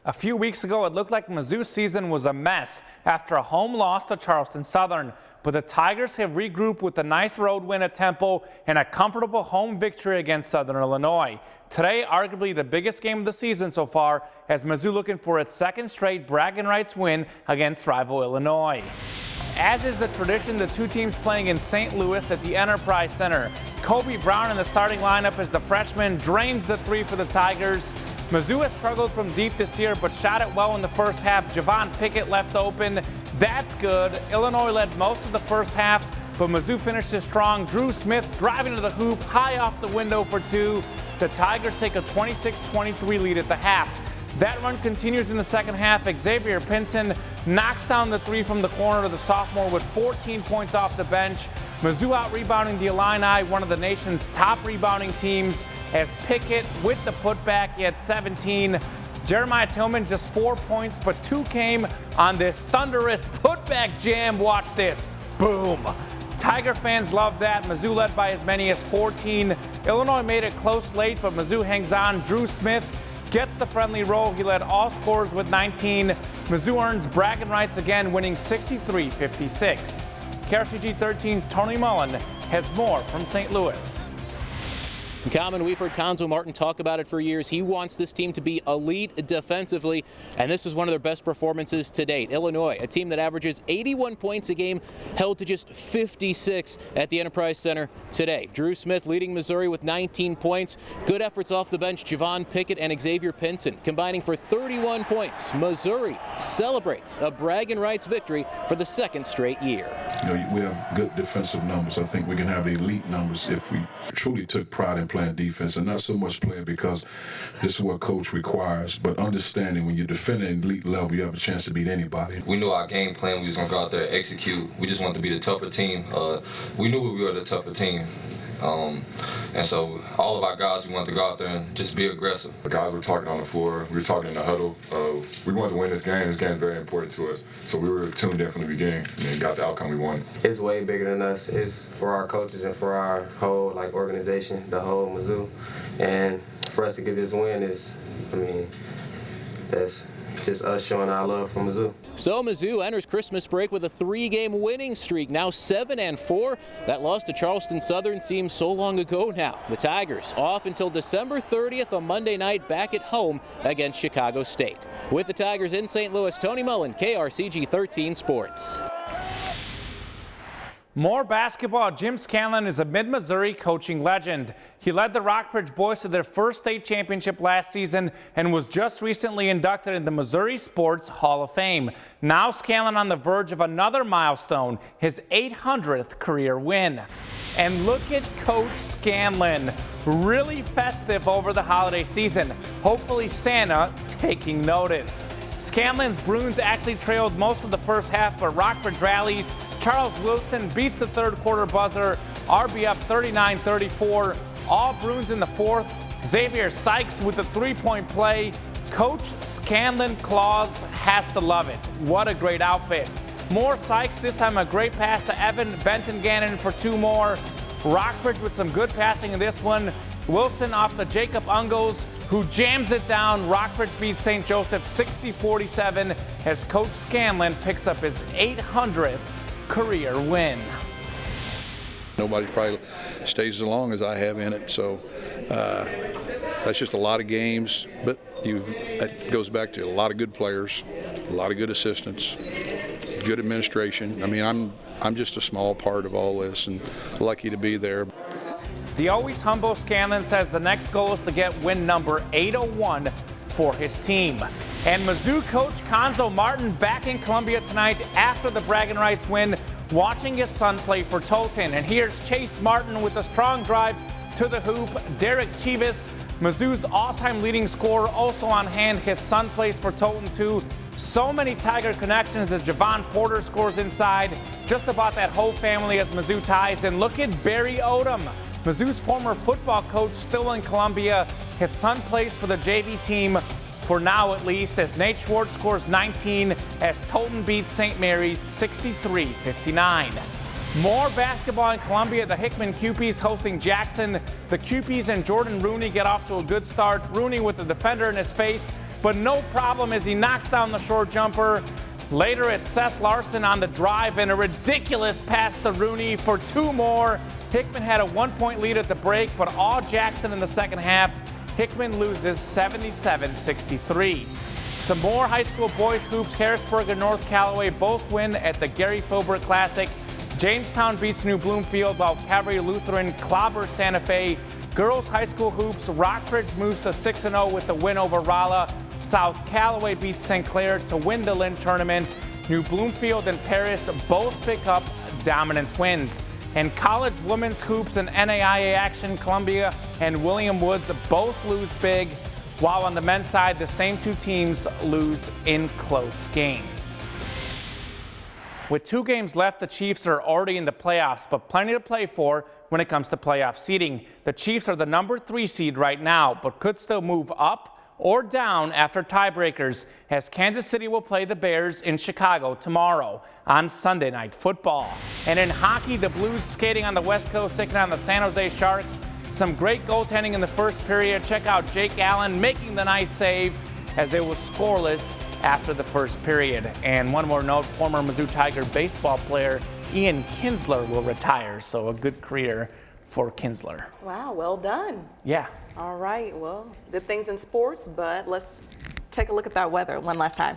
A few weeks ago, it looked like Mizzou's season was a mess after a home loss to Charleston Southern. But the Tigers have regrouped with a nice road win at Temple and a comfortable home victory against Southern Illinois. Today, arguably the biggest game of the season so far, as Mizzou looking for its second straight bragging rights win against rival Illinois. As is the tradition, the two teams playing in St. Louis at the Enterprise Center. Kobe Brown in the starting lineup as the freshman drains the three for the Tigers. Mizzou has struggled from deep this year, but shot it well in the first half. Javon Pickett left open. That's good. Illinois led most of the first half, but Mizzou finishes strong. Drew Smith driving to the hoop, high off the window for two. The Tigers take a 26-23 lead at the half. That run continues in the second half. Xavier Pinson knocks down the three from the corner to the sophomore with 14 points off the bench. Mizzou out-rebounding the Illini, one of the nation's top rebounding teams, as Pickett with the putback, he had 17. Jeremiah Tillman just 4 points, but two came on this thunderous putback jam. Watch this. Boom. Tiger fans love that. Mizzou led by as many as 14. Illinois made it close late, but Mizzou hangs on. Drew Smith gets the friendly roll. He led all scorers with 19. Mizzou earns bragging rights again, winning 63-56. KRCG 13's Tony Mullen has more from St. Louis. Kamen, we've heard Conzo Martin talk about it for years. He wants this team to be elite defensively, and this is one of their best performances to date. Illinois, a team that averages 81 points a game, held to just 56 at the Enterprise Center today. Drew Smith leading Missouri with 19 points. Good efforts off the bench, Javon Pickett and Xavier Pinson combining for 31 points. Missouri celebrates a bragging rights victory for the second straight year. You know, we have good defensive numbers. I think we can have elite numbers if we truly took pride in playing defense and not so much play because this is what coach requires, but understanding when you're defending at elite level, you have a chance to beat anybody. We knew our game plan. We was going to go out there and execute. We just wanted to be the tougher team. We knew we were the tougher team. And so all of our guys, we wanted to go out there and just be aggressive. The guys were talking on the floor. We were talking in the huddle. We wanted to win this game. This game is very important to us. So we were tuned in from the beginning and then got the outcome we wanted. It's way bigger than us. It's for our coaches and for our whole organization, the whole Mizzou. And for us to get this win is, that's just us showing our love for Mizzou. So Mizzou enters Christmas break with a 3-game winning streak, now 7-4. That loss to Charleston Southern seems so long ago now. The Tigers off until December 30th on Monday night, back at home against Chicago State. With the Tigers in St. Louis, Tony Mullen, KRCG 13 Sports. More basketball. Jim Scanlon is a mid-Missouri coaching legend. He led the Rockbridge boys to their first state championship last season and was just recently inducted in the Missouri Sports Hall of Fame. Now Scanlon on the verge of another milestone, his 800th career win. And look at Coach Scanlon, really festive over the holiday season. Hopefully Santa taking notice. Scanlon's Bruins actually trailed most of the first half, but Rockbridge rallies. Charles Wilson beats the third quarter buzzer. RB up 39-34. All Bruins in the fourth. Xavier Sykes with a three-point play. Coach Scanlon Claus has to love it. What a great outfit. More Sykes, this time a great pass to Evan Benton-Gannon for two more. Rockbridge with some good passing in this one. Wilson off the Jacob Ungles, who jams it down. Rockbridge beats St. Joseph 60-47 as Coach Scanlon picks up his 800th career win. Nobody probably stays as long as I have in it, so that's just a lot of games, but that goes back to a lot of good players, a lot of good assistants, good administration. I'm just a small part of all this and lucky to be there. The always humble Scanlon says the next goal is to get win number 801 for his team. And Mizzou coach Conzo Martin back in Columbia tonight after the bragging rights win, watching his son play for Tolton. And here's Chase Martin with a strong drive to the hoop. Derek Chivas, Mizzou's all-time leading scorer, also on hand. His son plays for Tolton too. So many Tiger connections as Javon Porter scores inside. Just about that whole family as Mizzou ties. And look at Barry Odom, Mizzou's former football coach, still in Columbia. His son plays for the JV team, for now at least, as Nate Schwartz scores 19 as Tolton beats St. Mary's 63-59. More basketball in Columbia. The Hickman Cupies hosting Jackson. The Cupies and Jordan Rooney get off to a good start. Rooney with the defender in his face. but no problem as he knocks down the short jumper. Later, it's Seth Larson on the drive and a ridiculous pass to Rooney for 2 more. Hickman had a 1-point lead at the break, but all Jackson in the second half. Hickman loses 77-63. Some more high school boys hoops. Harrisburg and North Callaway both win at the Gary Filbert Classic. Jamestown beats New Bloomfield, while Calvary Lutheran clobbers Santa Fe. Girls high school hoops. Rockbridge moves to 6-0 with the win over Rolla. South Callaway beats St. Clair to win the Lynn tournament. New Bloomfield and Paris both pick up dominant wins. And college women's hoops and NAIA action, Columbia and William Woods both lose big, while on the men's side, the same 2 teams lose in close games. With 2 games left, the Chiefs are already in the playoffs, but plenty to play for when it comes to playoff seeding. The Chiefs are the number 3 seed right now, but could still move up or down after tiebreakers, as Kansas City will play the Bears in Chicago tomorrow on Sunday Night Football. And in hockey, the Blues skating on the West Coast, taking on the San Jose Sharks. Some great goaltending in the first period. Check out Jake Allen making the nice save as it was scoreless after the first period. And one more note, former Mizzou Tiger baseball player Ian Kinsler will retire, so a good career for Kinsler. Wow, well done. Yeah. All right, well, good things in sports, but let's take a look at that weather one last time.